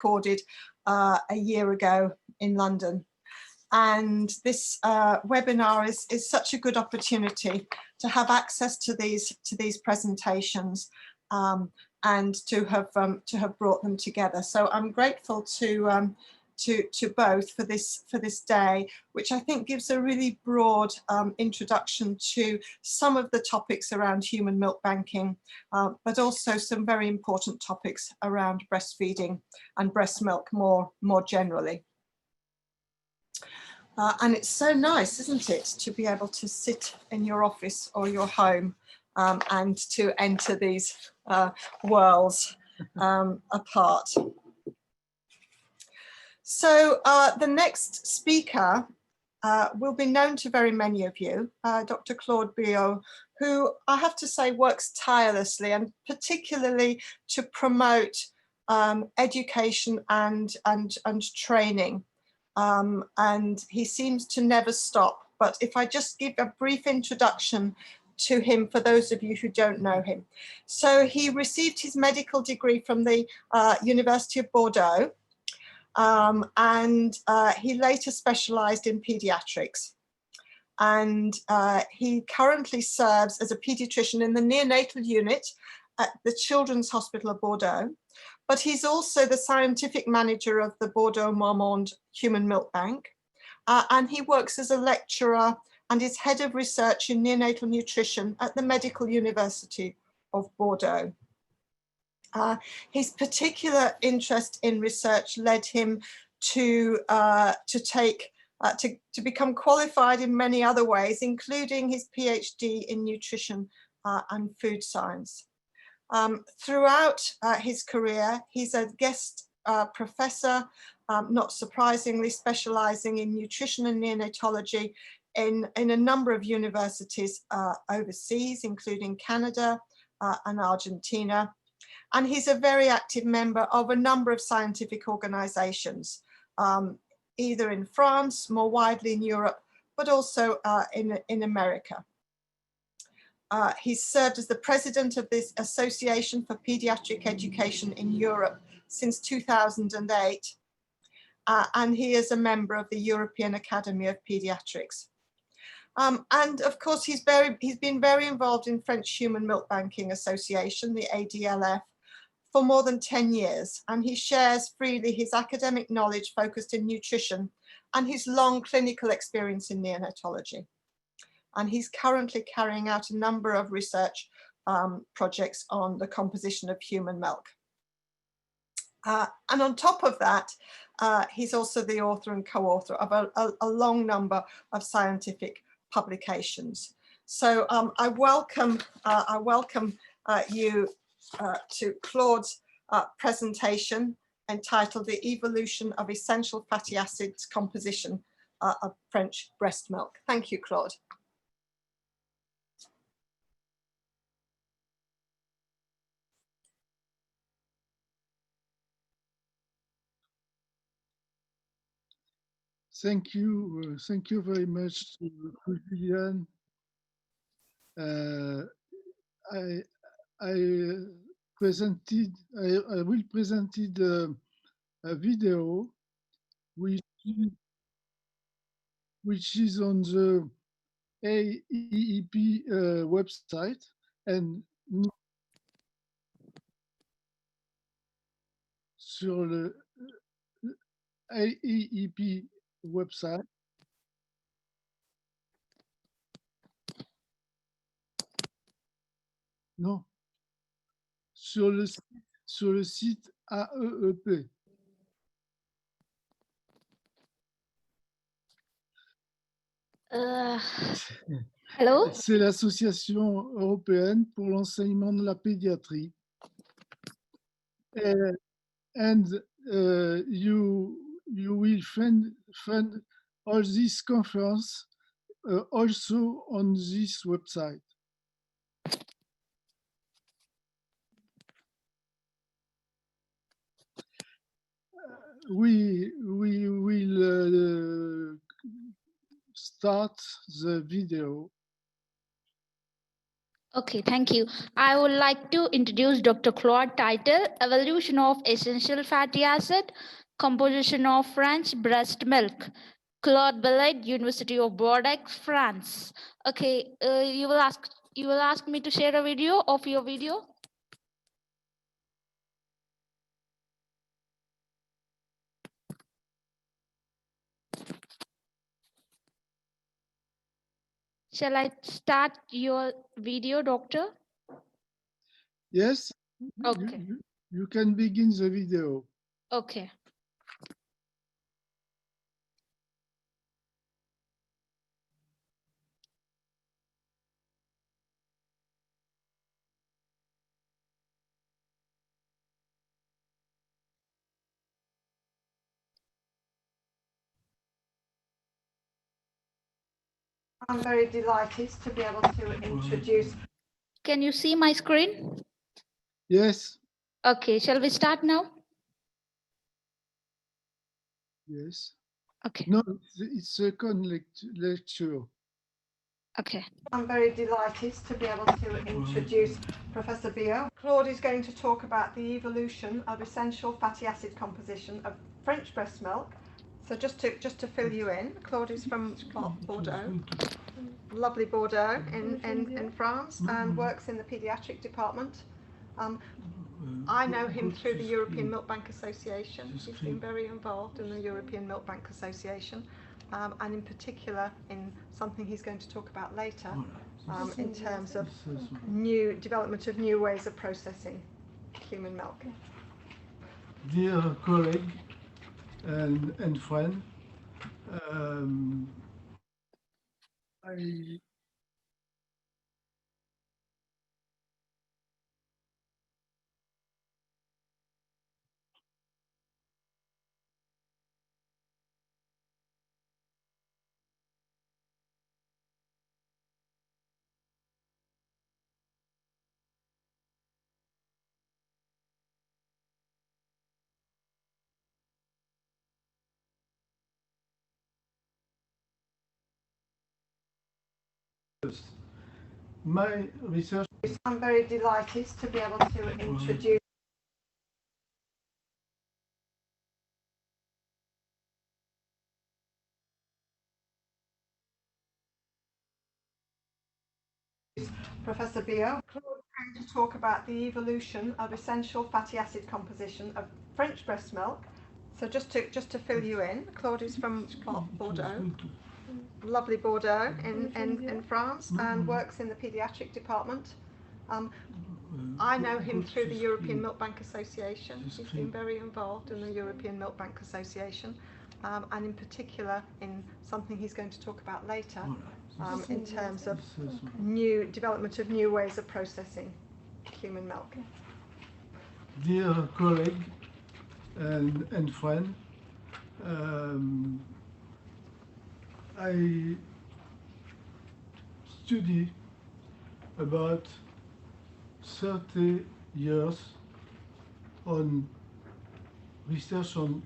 recorded a year ago in London. And this webinar is such a good opportunity to have access to these presentations and to have brought them together. So I'm grateful to both for this day, which I think gives a really broad introduction to some of the topics around human milk banking, but also some very important topics around breastfeeding and breast milk more generally. And it's so nice, isn't it, to be able to sit in your office or your home and to enter these worlds apart. So the next speaker will be known to very many of you, Dr. Claude Billeaud, who I have to say works tirelessly and particularly to promote education and training. And he seems to never stop. But if I just give a brief introduction to him for those of you who don't know him. So he received his medical degree from the University of Bordeaux, and he later specialized in pediatrics. And he currently serves as a pediatrician in the neonatal unit at the Children's Hospital of Bordeaux. But he's also the scientific manager of the Bordeaux Marmande Human Milk Bank. And he works as a lecturer and is head of research in neonatal nutrition at the Medical University of Bordeaux. His particular interest in research led him to become qualified in many other ways, including his PhD in nutrition and food science. Throughout his career, he's a guest professor, not surprisingly, specializing in nutrition and neonatology in a number of universities overseas, including Canada and Argentina. And he's a very active member of a number of scientific organizations, either in France, more widely in Europe, but also in America. He's served as the president of this Association for Pediatric Education in Europe since 2008. And he is a member of the European Academy of Pediatrics. And of course, he's been very involved in French Human Milk Banking Association, the ADLF, for more than 10 years. And he shares freely his academic knowledge focused in nutrition and his long clinical experience in neonatology. And he's currently carrying out a number of research projects on the composition of human milk. And on top of that, he's also the author and co-author of a long number of scientific publications. So I welcome you to Claude's presentation entitled "The Evolution of Essential Fatty Acids Composition of French Breast Milk." Thank you, Claude. Thank you very much, Julian. I will present a video which is on the AEEP website, and sur le AEEP website. Non, sur le site AEEP. Hello? C'est l'Association européenne pour l'enseignement de la pédiatrie. And you will find all this conference also on this website. We will start the video. Okay, thank you. I would like to introduce Dr. Claude Title, Evolution of Essential Fatty Acid, Composition of French Breast Milk. Claude Billeaud, University of Bordeaux, France. Okay, you will ask me to share a video of your video. Shall I start your video, doctor? Yes, Okay. you can begin the video. Okay. I'm very delighted to be able to introduce. Can you see my screen? Yes, Okay, shall we start now? yes. Okay. No, it's a lecture. Okay. I'm very delighted to be able to introduce Professor Billeaud. Claude is going to talk about the evolution of essential fatty acid composition of French breast milk. So just to fill you in, Claude is from Bordeaux, lovely Bordeaux in France, and works in the paediatric department. I know him through the European Milk Bank Association. He's been very involved in the European Milk Bank Association, and in particular in something he's going to talk about later, in terms of new development of new ways of processing human milk. Dear colleague and friend, I my research. I'm very delighted to be able to introduce Professor Billeaud. Claude is going to talk about the evolution of essential fatty acid composition of French breast milk. So just to fill you in, Claude is from Bordeaux, lovely Bordeaux in France, and works in the paediatric department. I know him through the European Milk Bank Association. He's been very involved in the European Milk Bank Association, and in particular in something he's going to talk about later, in terms of new development of new ways of processing human milk. Dear colleague and friend, I study about 30 years on research on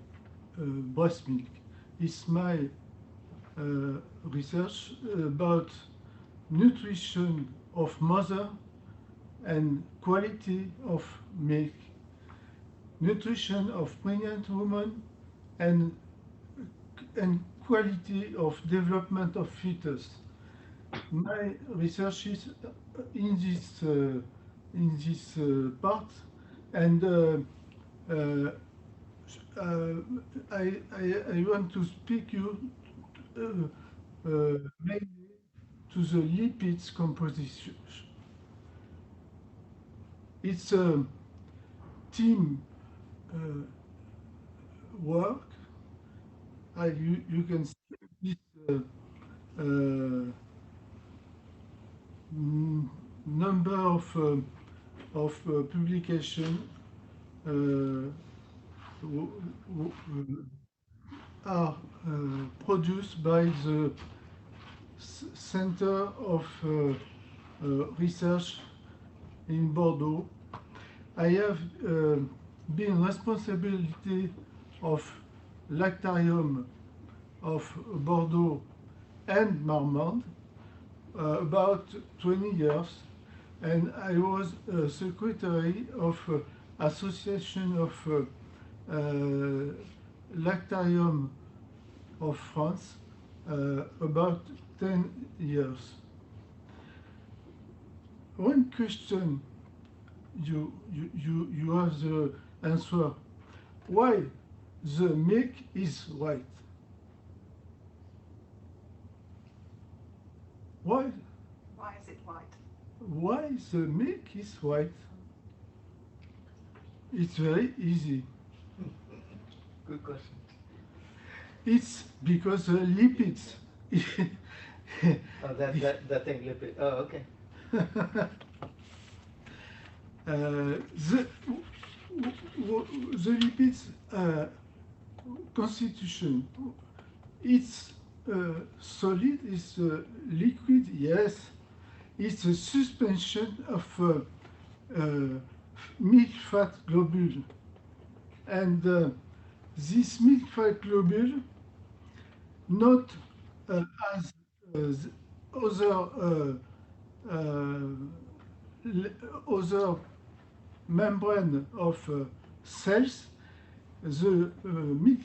breast milk. It's my research about nutrition of mother and quality of milk, nutrition of pregnant women, and quality of development of fetus. My research is in this part, and I want to speak you mainly to the lipids composition. It's a team work. You can see this number of publication are produced by the Center of Research in Bordeaux. I have been responsibility of lactarium of Bordeaux and Marmande about 20 years, and I was secretary of Association of Lactarium of France about 10 years. One question you have the answer. Why the milk is white? Why? Why is it white? Why the milk is white? It's very easy. Good question. It's because the lipids. Oh, that thing lipid. Oh, okay. The lipids constitution, it's solid, it's liquid, yes. It's a suspension of milk fat globule. And this milk fat globule, not as other other membrane of cells, the milk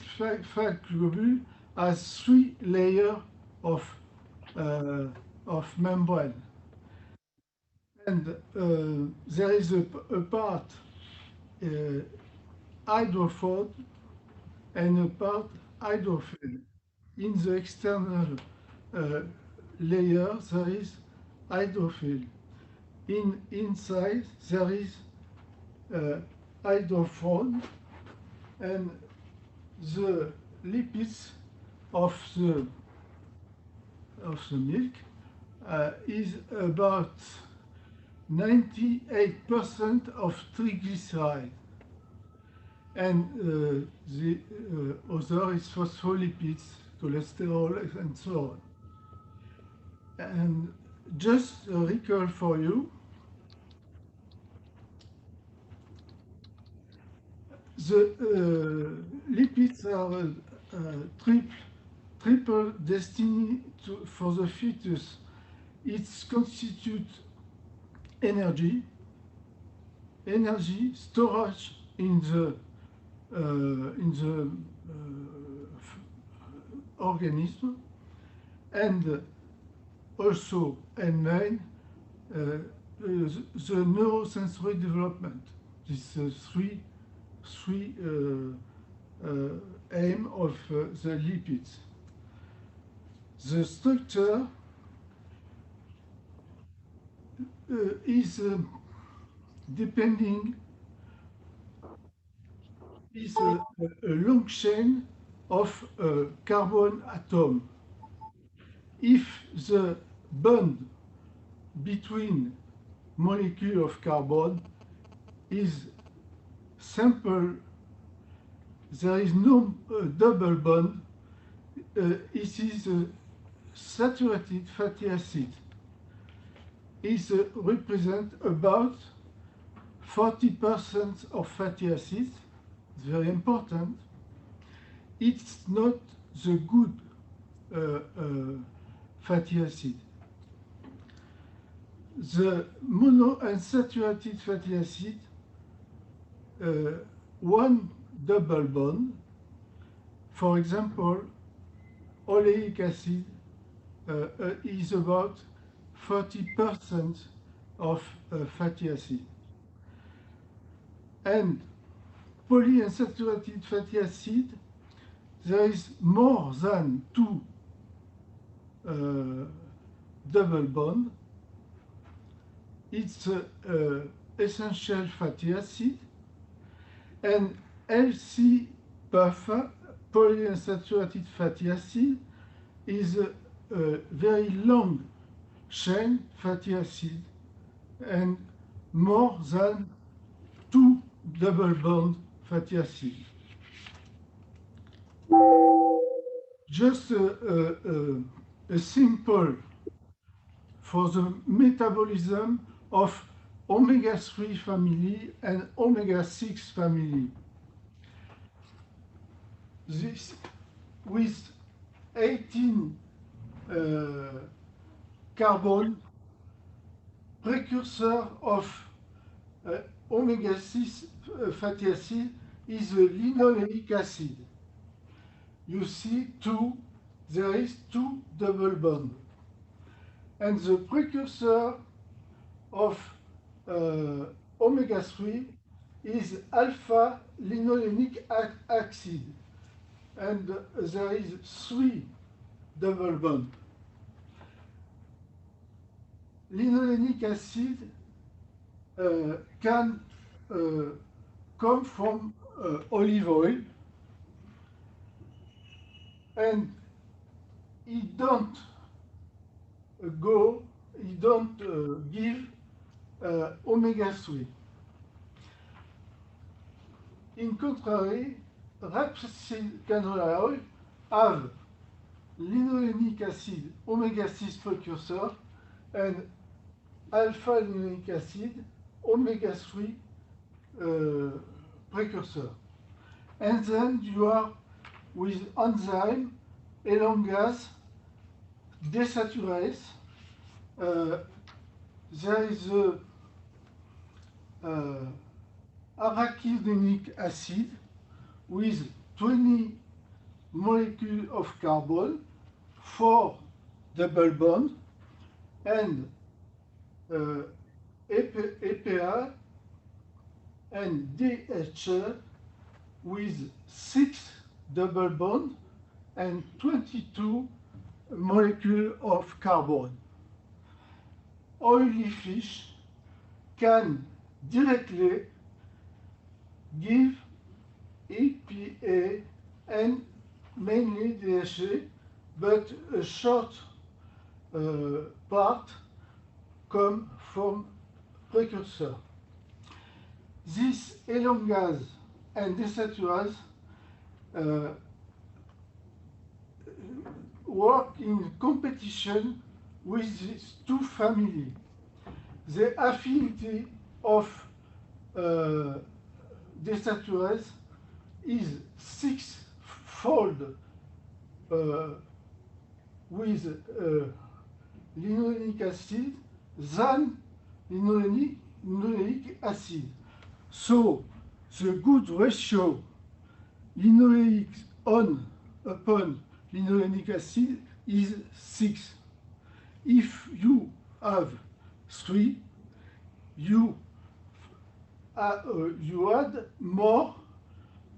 fat globule has 3 layers of membrane. And there is a part hydrophobe and a part hydrophile. In the external layer, there is hydrophile. Inside, there is hydrophone, and the lipids of the milk is about 98% of triglyceride, and the other is phospholipids, cholesterol, and so on. And just a recall for you, the lipids are triple destiny for the fetus. It constitutes energy storage in the organism, and also and main the neurosensory development. This three aim of the lipids. The structure is depending is a long chain of carbon atom. If the bond between molecule of carbon is simple, there is no double bond, it is a saturated fatty acid. It represents about 40% of fatty acids. It's very important. It's not the good fatty acid. The monounsaturated fatty acid, one double bond, for example, oleic acid is about 40% of fatty acid. And polyunsaturated fatty acid, there is more than 2 double bond. It's essential fatty acid, and LC buffer, polyunsaturated fatty acid, is a very long chain fatty acid and more than 2 double bond fatty acid. Just a simple for the metabolism of omega-3 family and omega-6 family. This with 18 carbon precursor of omega-6 fatty acid is the linoleic acid. You see there is two double bonds. And the precursor of omega-3 is alpha-linolenic acid. And there is 3 double bonds. Linolenic acid can come from olive oil, and it don't give omega-3. In contrary, rapeseed canola oil have linolenic acid omega-6 precursor and alpha-linolenic acid omega-3 precursor. And then you are with enzyme elongase desaturase. There is arachidonic acid with 20 molecules of carbon, 4 double bonds, and EPA and DHA with 6 double bonds and 22 molecules of carbon. Oily fish can directly give EPA and mainly DHA, but a short part come from precursor. This elongase and desaturase work in competition with these two families. The affinity of desaturase is 6-fold with linolenic acid than linoleic acid. So the good ratio linoleic upon linolenic acid is 6. If you have 3, you add more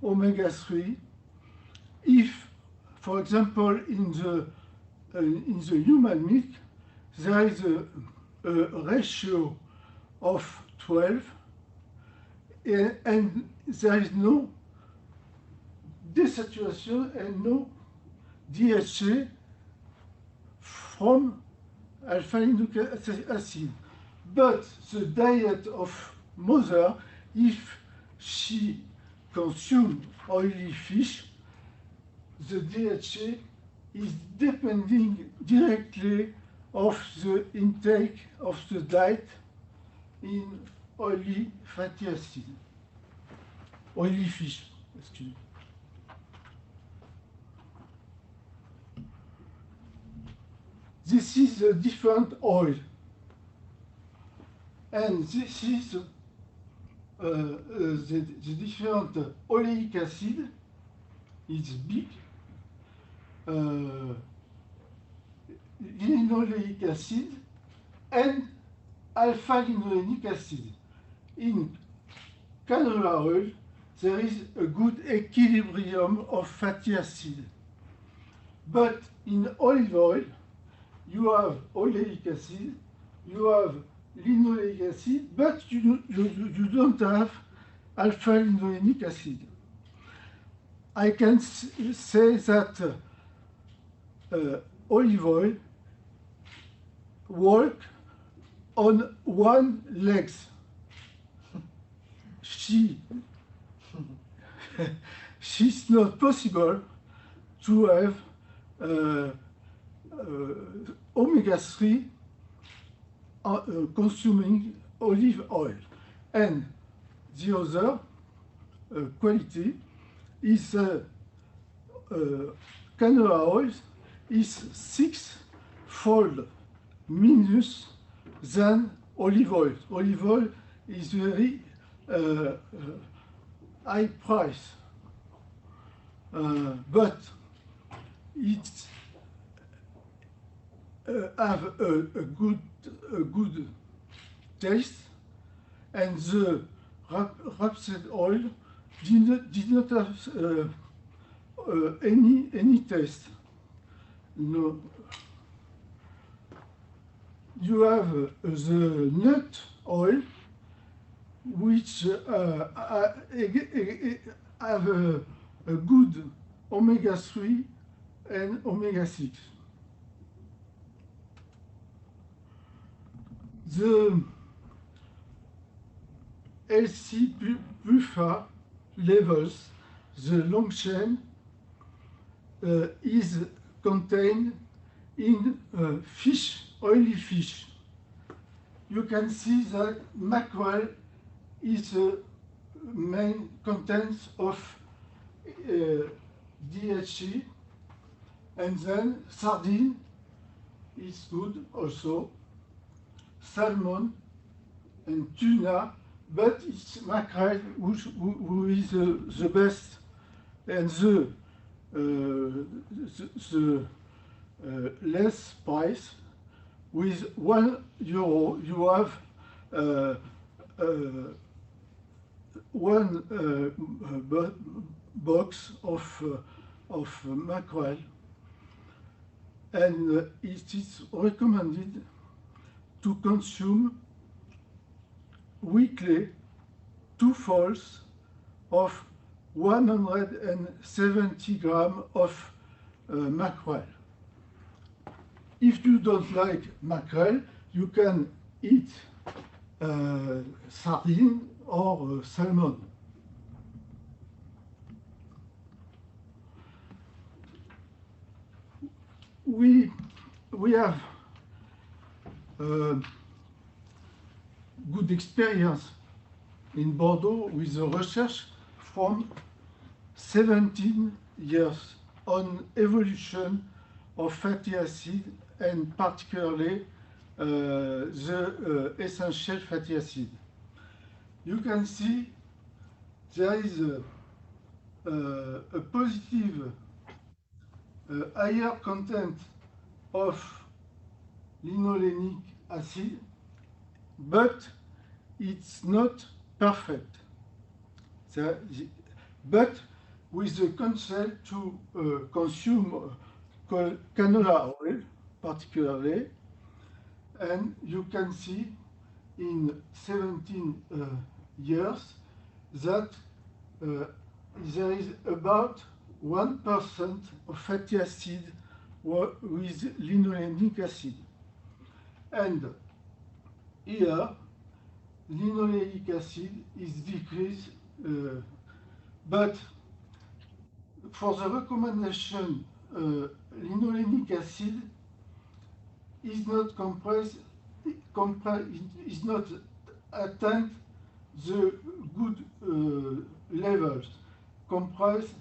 omega-3. If, for example, in the human milk, there is a ratio of 12, and there is no desaturation and no DHA from alpha-linolenic acid. But the diet of mother, if she consumes oily fish, the DHA is depending directly of the intake of the diet in oily fatty acid. Oily fish, excuse me. This is a different oil. And this is the different oleic acid. It's big. Linoleic acid and alpha-linolenic acid. In canola oil, there is a good equilibrium of fatty acid. But in olive oil, you have oleic acid, you have linoleic acid, but you don't have alpha-linolenic acid. I can say that olive oil works on one leg. It's not possible to have omega-3 consuming olive oil. And the other quality is canola oil is 6-fold minus than olive oil. Olive oil is very high price, but it have a good taste, and the rapeseed oil did not have any taste. No. You have the nut oil, which have a good omega-3 and omega-6. The healthy buffer levels, the long chain, is contained in fish, oily fish. You can see that mackerel is the main contents of DHA, and then sardine is good also, salmon and tuna, but it's mackerel who is the best, and the less price. With €1 you have one box of mackerel, and it is recommended to consume weekly 2 folds of 170 grams of mackerel. If you don't like mackerel, you can eat sardine or salmon. We have good experience in Bordeaux with the research from 17 years on evolution of fatty acid, and particularly the essential fatty acid. You can see there is a positive higher content of linolenic acid, but it's not perfect. But with the consent to consume canola oil, particularly, and you can see in 17 years that there is about 1% of fatty acid with linolenic acid. And here, linolenic acid is decreased, but for the recommendation, linolenic acid is not is not attain the good levels, comprised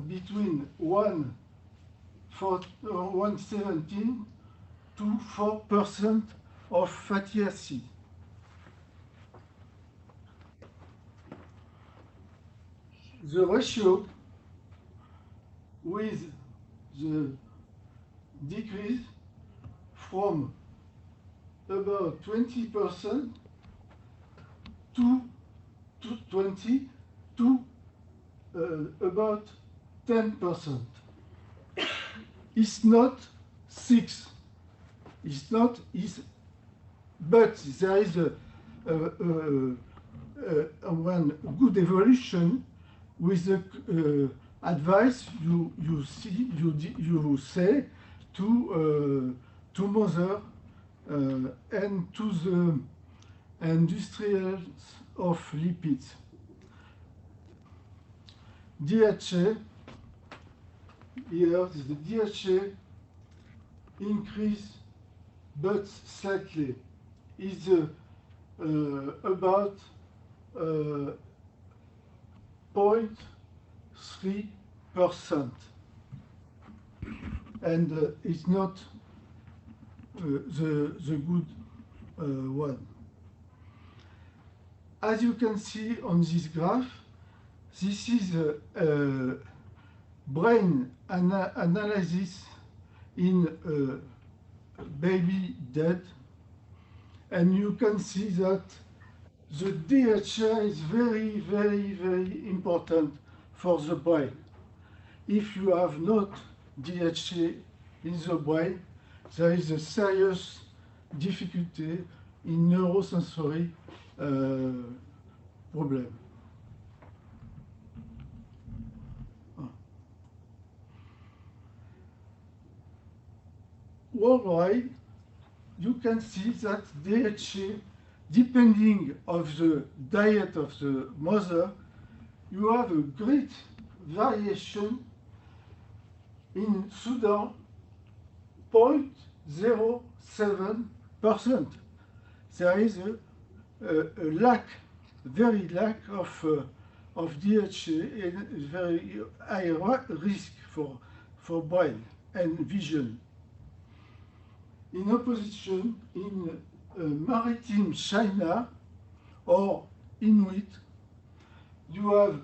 between 117 to 4% of fatty acid. The ratio with the decrease from about 20% to 20 to about 10%. It's not 6. It's not is, but there is one good evolution with the advice you say to mother and to the industrials of lipids. DHA, here the DHA increase but slightly, is about 0.3%, and it's not the good one. As you can see on this graph, this is a brain analysis in a baby dead, and you can see that the DHA is very, very, very important for the brain. If you have not DHA in the brain, there is a serious difficulty in neurosensory problem. Worldwide, you can see that DHA, depending on the diet of the mother, you have a great variation. In Sudan, 0.07%. There is a lack, very lack of DHA and very high risk for brain and vision. In opposition, in maritime China or Inuit, you have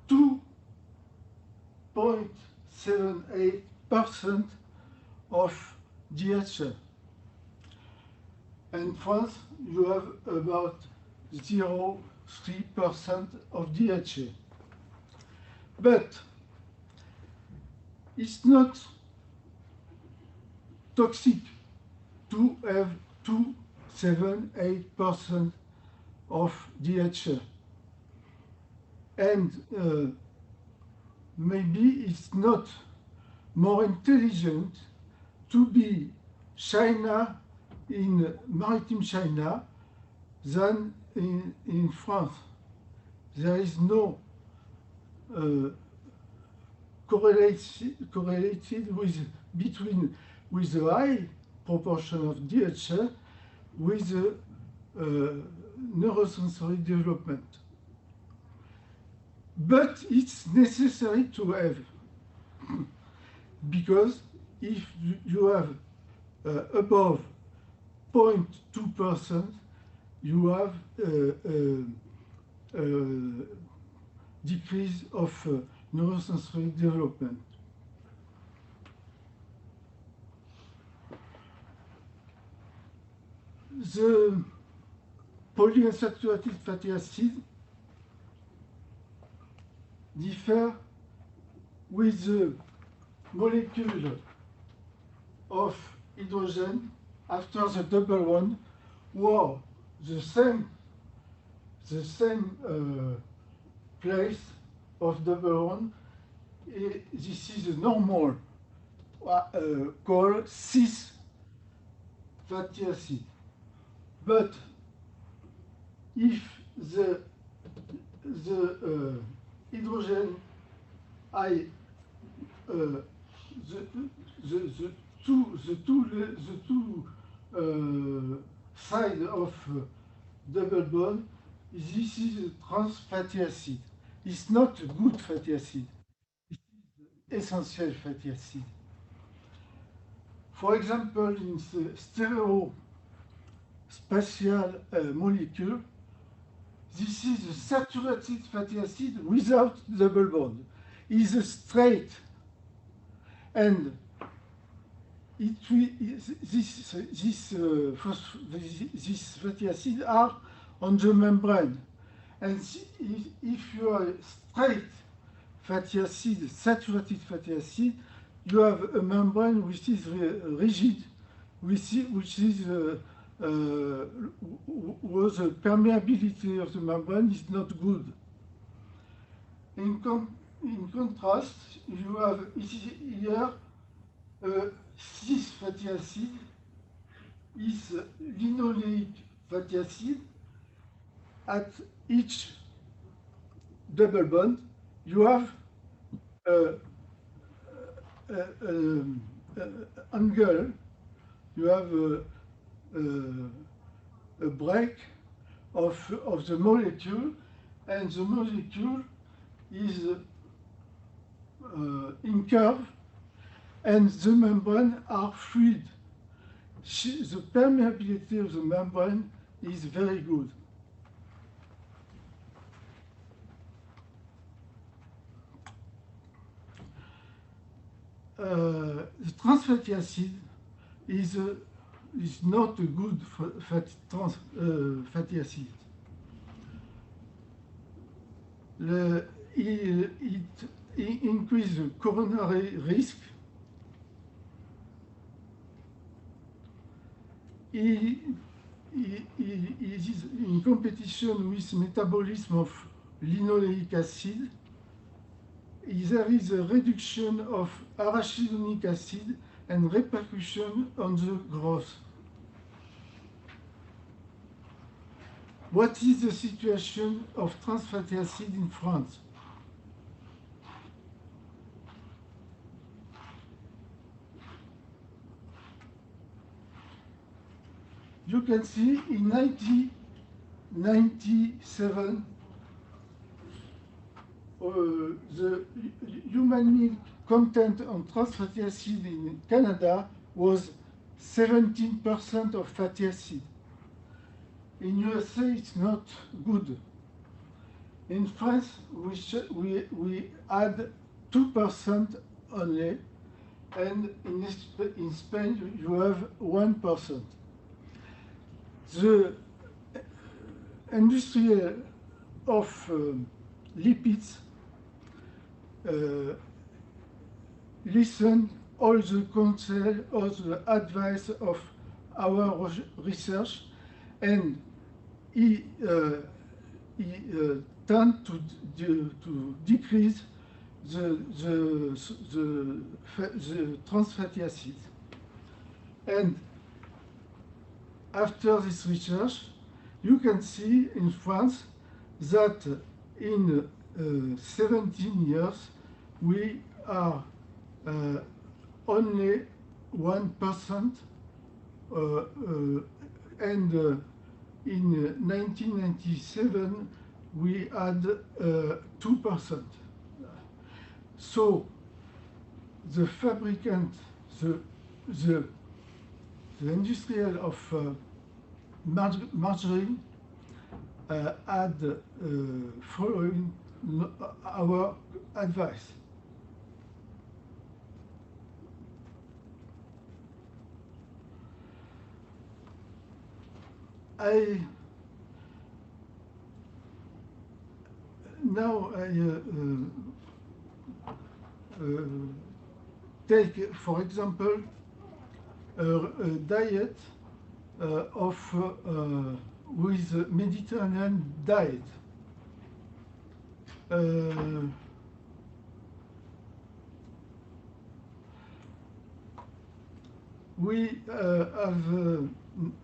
2.78% of DHA. In France, you have about 0.3% of DHA. But it's not toxic to have 2.78% of DHA. And maybe it's not more intelligent to be China in maritime China than in France. There is no correlated with the high proportion of DHA with the neurosensory development. But it's necessary to have, because if you have above 0.2%, you have decrease of neurosensory development. The polyunsaturated fatty acid differ with the molecule of hydrogen after the double bond, or the same place of double bond. This is a normal called cis fatty acid. But if the hydrogen the two sides of double bond, this is a trans fatty acid. It's not a good fatty acid. It is essential fatty acid. For example, in the stereospatial molecule, this is a saturated fatty acid without double bond. It is a straight, and these fatty acids are on the membrane. And if you are straight fatty acid, saturated fatty acid, you have a membrane which is rigid, which is where the permeability of the membrane is not good. In contrast, you have here cis fatty acid is linoleic fatty acid. At each double bond, you have angle. You have a break of the molecule, and the molecule is in curve, and the membrane are fluid. the permeability of the membrane is very good. The trans fatty acid is not a good fatty acid. It increases coronary risk. It is in competition with metabolism of linoleic acid. There is a reduction of arachidonic acid and repercussion on the growth. What is the situation of trans fatty acid in France? You can see in 1997, the human milk content on trans fatty acid in Canada was 17% of fatty acid. In USA, it's not good. In France, we add 2% only, and in Spain, you have 1%. The industry of lipids listen all the counsel, all the advice of our research, and he tend to decrease the trans fatty acids. And after this research, you can see in France that in 17 years, we are only 1%, and in 1997, we had 2%. So the fabricant, the industrial of margarine had following our advice. Now I take, for example, a diet with Mediterranean diet. We have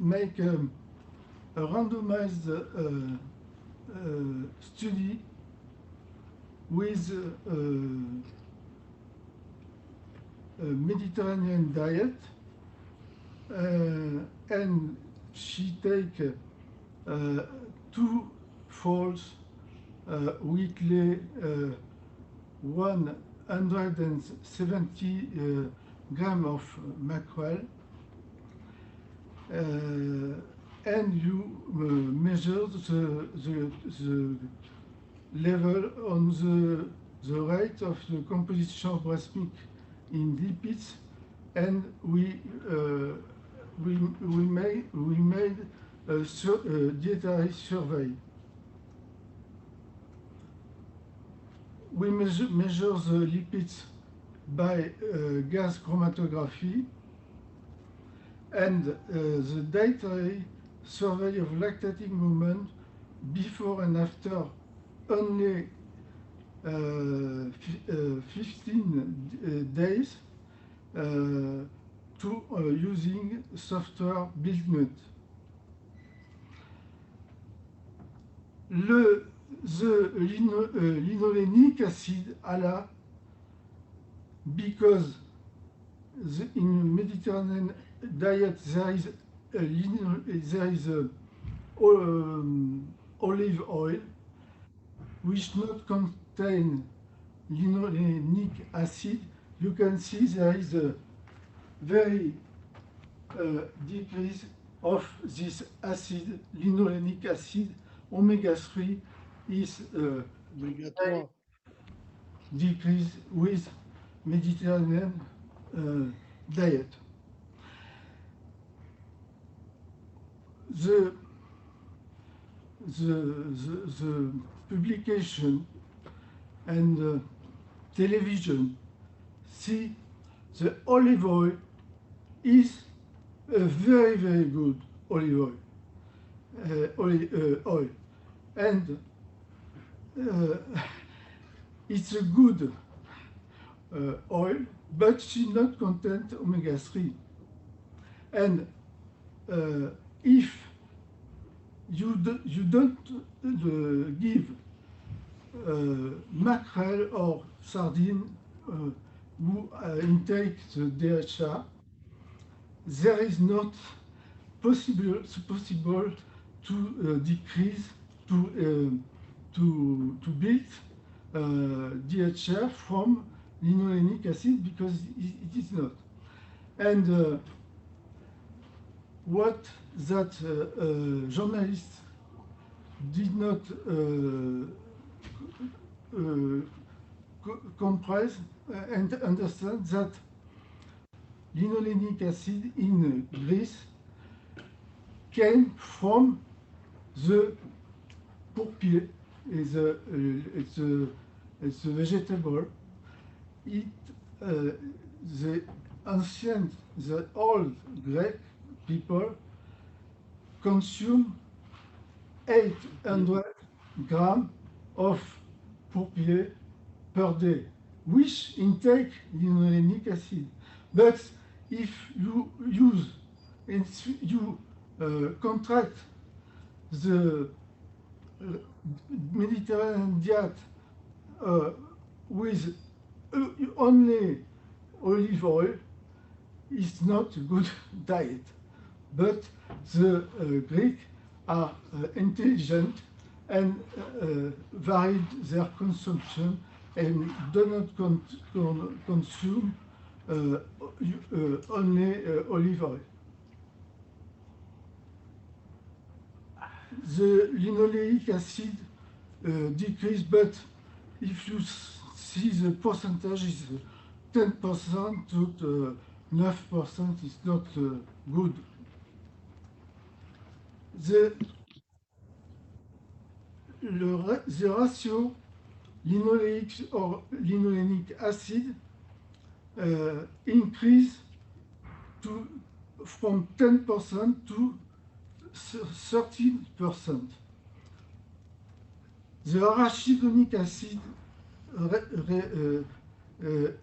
make a randomized study with a Mediterranean diet, and she take 2 folds weekly 170 grams of mackerel, and you measure the level on the rate of the composition of breast milk in lipids, and we made a dietary survey. We measure the lipids by gas chromatography, and the dietary survey of lactating women before and after only 15 days to using software BuildNut. The linolenic acid ALA, because in Mediterranean diet there is olive oil which not contain linolenic acid. You can see there is a very decrease of this acid, linolenic acid, omega-3 is Omega 3. decreased with Mediterranean diet. The publication and television see the olive oil is a very, very good olive oil. And it's a good oil, but she not contain omega-3. And if you don't give mackerel or sardine who intake the DHA, there is not possible to decrease to build DHA from linolenic acid, because it is not. And what that journalist did not compress and understand that linolenic acid in Greece came from the pourpier. It's a vegetable. The old Greek people consume 800 grams of pourpier per day, which intake linolenic acid. But if you use and you contract the Mediterranean diet with only olive oil, it's not a good diet. But the Greeks are intelligent and varied their consumption and do not consume only olive oil. The linoleic acid decrease, but if you see the percentage is 10% to 9%, is not good. The ratio linoleic or linolenic acid increase from 10% to 13%. The arachidonic acid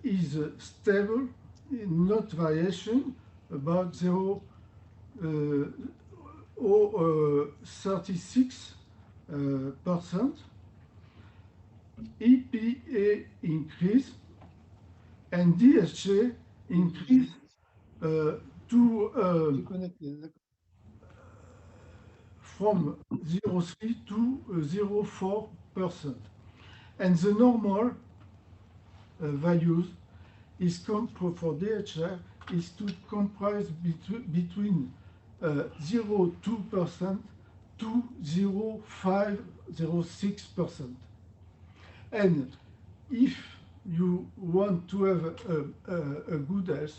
is stable, not variation, about 0.36%. EPA increase and DHA increase from 0.3 to 0.4%. And the normal values is for DHA is to comprise between 0.2% to 0.506%. And if you want to have a good health,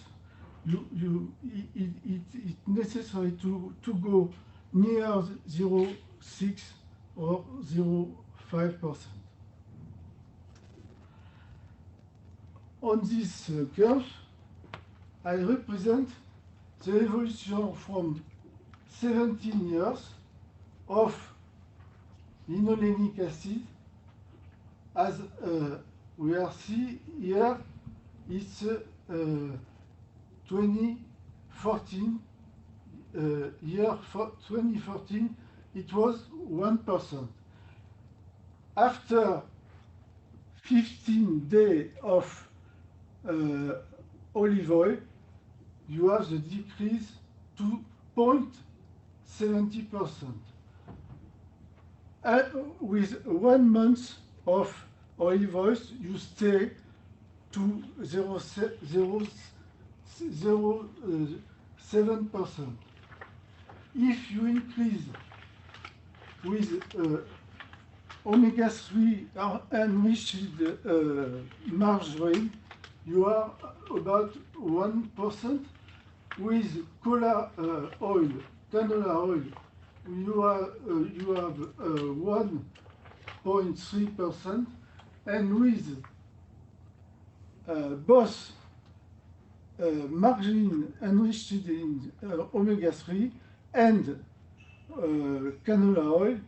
it's necessary to go near 0.6 or 0.5%. On this curve, I represent the evolution from 17 years of linolenic acid. As we are see here, it's 2014. Year 2014, it was 1%. After 15 days of olive oil, you have the decrease to 0.70%. With 1 month of olive oil, you stay to 7%. If you increase with omega-3 enriched margarine, you are about 1%. With canola oil, you have 1.3%, and with both margarine enriched in omega-3 and canola oil,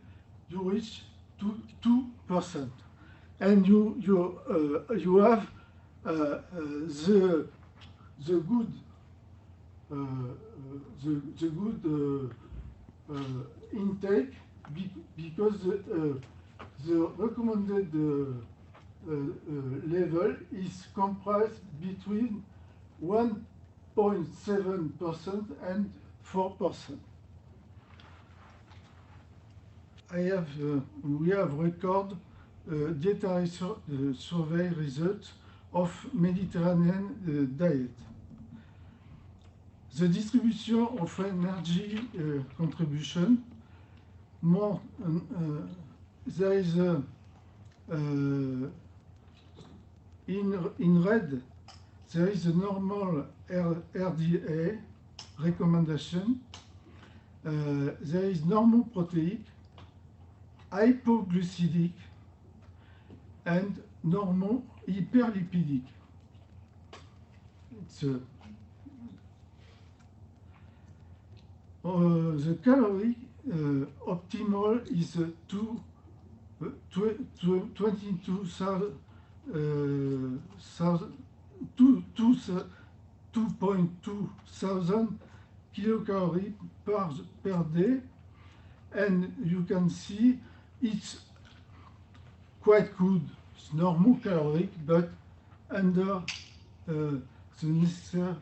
you reach 2%, and you have the good intake because the recommended level is comprised between 1.7% and 4%. We have recorded dietary survey results of Mediterranean diet. The distribution of energy contribution, more there is in red there is a normal RDA recommendation. There is normoproteic, hypoglycemic, and normohyperlipidic. It's the calorie optimal is 2.2 thousand kilocalories per day, and you can see it's quite good. It's normal caloric, but under the necessary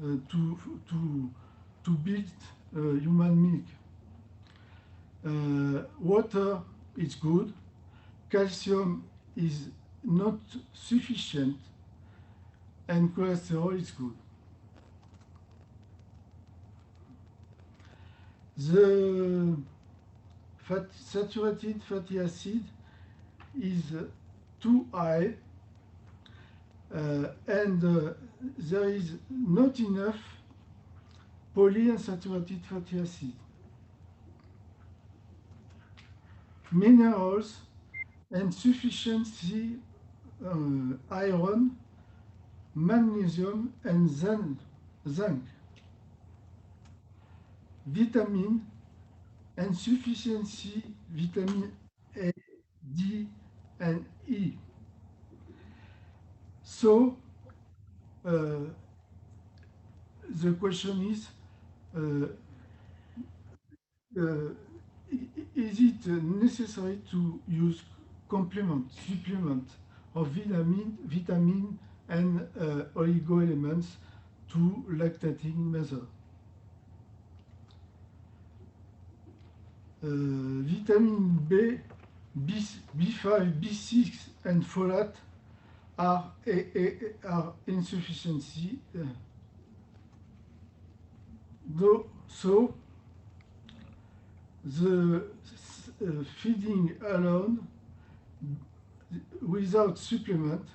to build human milk. Water is good. Calcium is not sufficient, and cholesterol is good. The saturated fatty acid is too high, and there is not enough polyunsaturated fatty acid. Minerals and sufficiency iron, magnesium, and zinc. Vitamin and sufficiency vitamin A, D, and E. So the question is it necessary to use supplement of vitamin and oligoelements to lactating mother? Vitamin B, B5, B6, and folate are insufficiency. So the feeding alone without supplement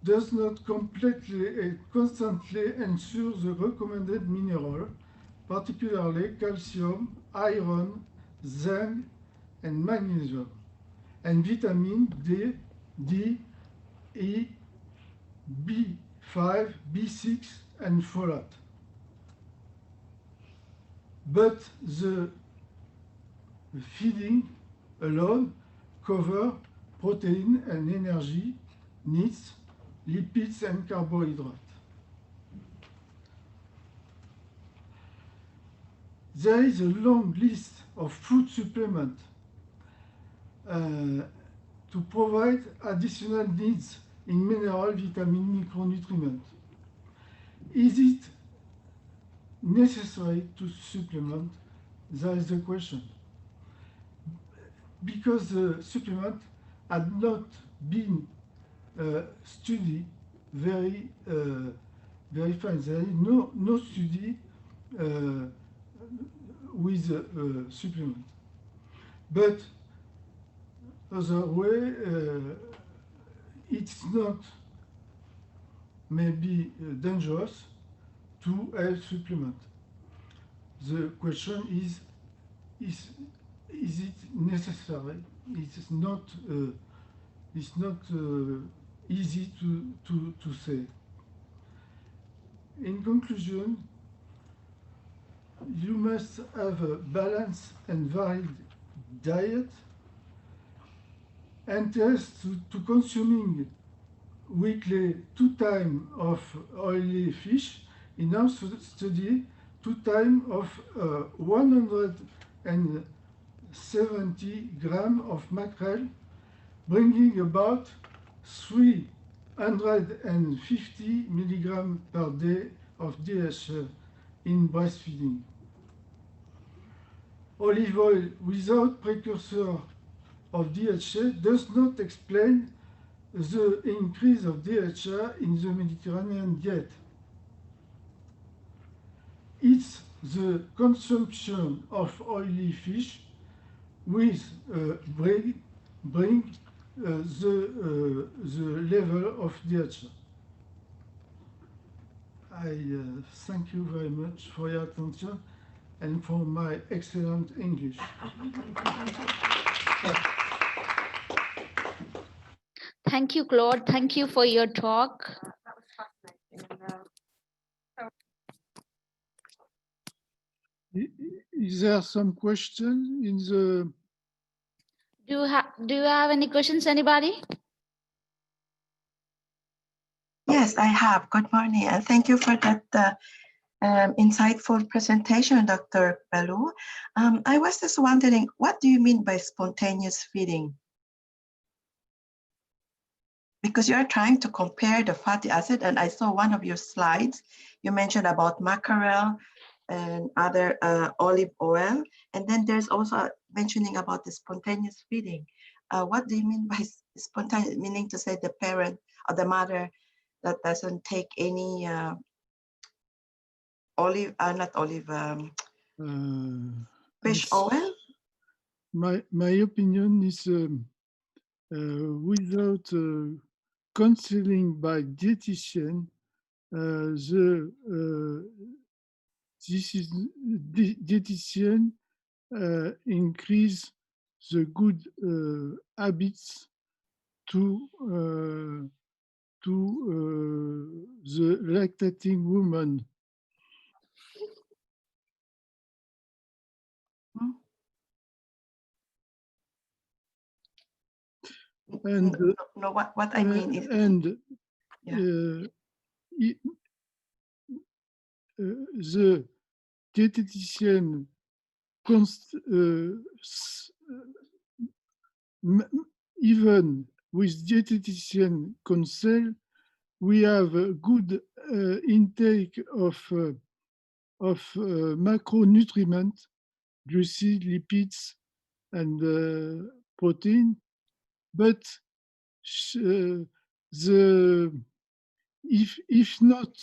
does not completely and constantly ensure the recommended mineral, particularly calcium, iron, zinc, and magnesium, and vitamin D, E, B5, B6, and folate. But the feeding alone covers protein and energy needs, lipids and carbohydrates. There is a long list of food supplements to provide additional needs in mineral, vitamin, micronutrients. Is it necessary to supplement? That is the question. Because the supplement had not been studied very fine. There is no study with supplement. But other way, it's not maybe dangerous to have supplement. The question is it necessary? It's not easy to say. In conclusion, you must have a balanced and varied diet, interest to consuming weekly 2 times of oily fish. In our study, 2 times of 170 grams of mackerel, bringing about 350 milligrams per day of DHA in breastfeeding. Olive oil without precursor of DHA does not explain the increase of DHA in the Mediterranean diet. It's the consumption of oily fish with bring the level of DHA. I thank you very much for your attention and for my excellent English. Thank you, Claude. Thank you for your talk. That was fascinating. Is there some question in the? Do you have any questions, anybody? Yes, I have. Good morning, and thank you for that insightful presentation, Dr. Billeaud. I was just wondering, what do you mean by spontaneous feeding? Because you're trying to compare the fatty acid, and I saw one of your slides, you mentioned about mackerel and other olive oil, and then there's also mentioning about the spontaneous feeding. What do you mean by spontaneous, meaning to say the parent or the mother that doesn't take any fish oil? My opinion is without counseling by dietitian, dietitian increase the good habits to the lactating woman. And no, what I mean is, and the dietitian even with dietitian counsel, we have a good intake of macronutrients, glucides, lipids, and protein, but if not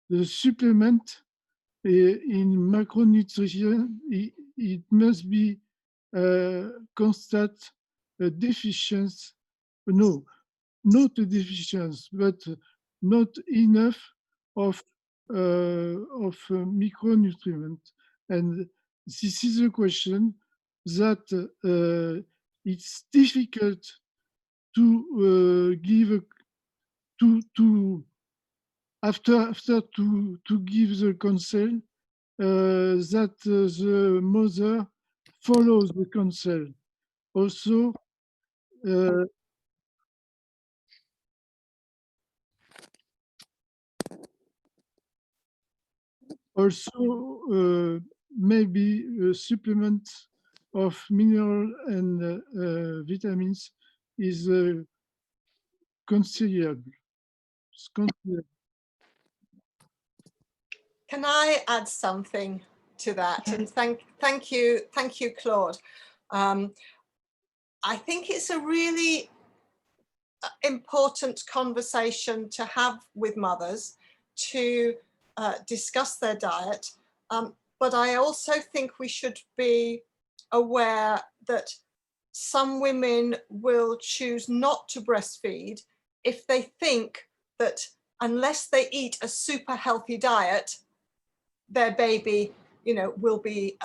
the supplement in macronutrition, it must be constant deficiency. No, not a deficiency, but not enough of micronutrients. And this is a question that it's difficult to give after to give the counsel that the mother follows the counsel. Also, maybe a supplement of mineral and vitamins is considerable. Can I add something to that? And thank you, Claude. I think it's a really important conversation to have with mothers to discuss their diet. But I also think we should be aware that some women will choose not to breastfeed if they think that unless they eat a super healthy diet, their baby, will be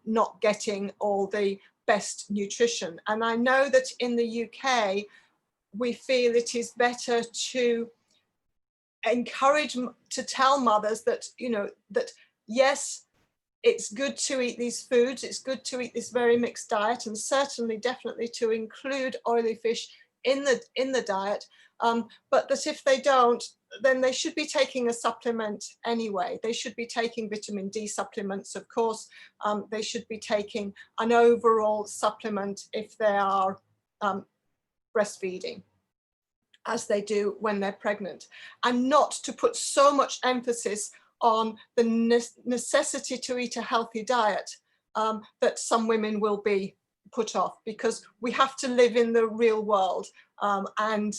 not getting all the best nutrition. And I know that in the UK, we feel it is better to encourage, to tell mothers that, that yes, it's good to eat these foods, it's good to eat this very mixed diet, and certainly definitely to include oily fish in the diet, but that if they don't, then they should be taking a supplement anyway. They should be taking vitamin D supplements, of course. They should be taking an overall supplement if they are breastfeeding, as they do when they're pregnant, and not to put so much emphasis on the necessity to eat a healthy diet that some women will be put off, because we have to live in the real world, and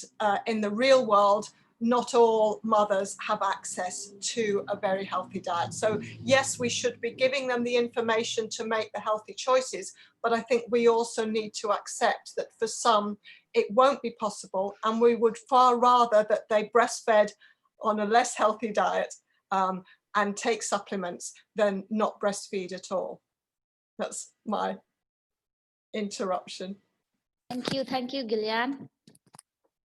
in the real world, not all mothers have access to a very healthy diet. So yes, we should be giving them the information to make the healthy choices, but I think we also need to accept that for some it won't be possible, and we would far rather that they breastfed on a less healthy diet and take supplements than not breastfeed at all. That's my interruption. Thank you, Gillian.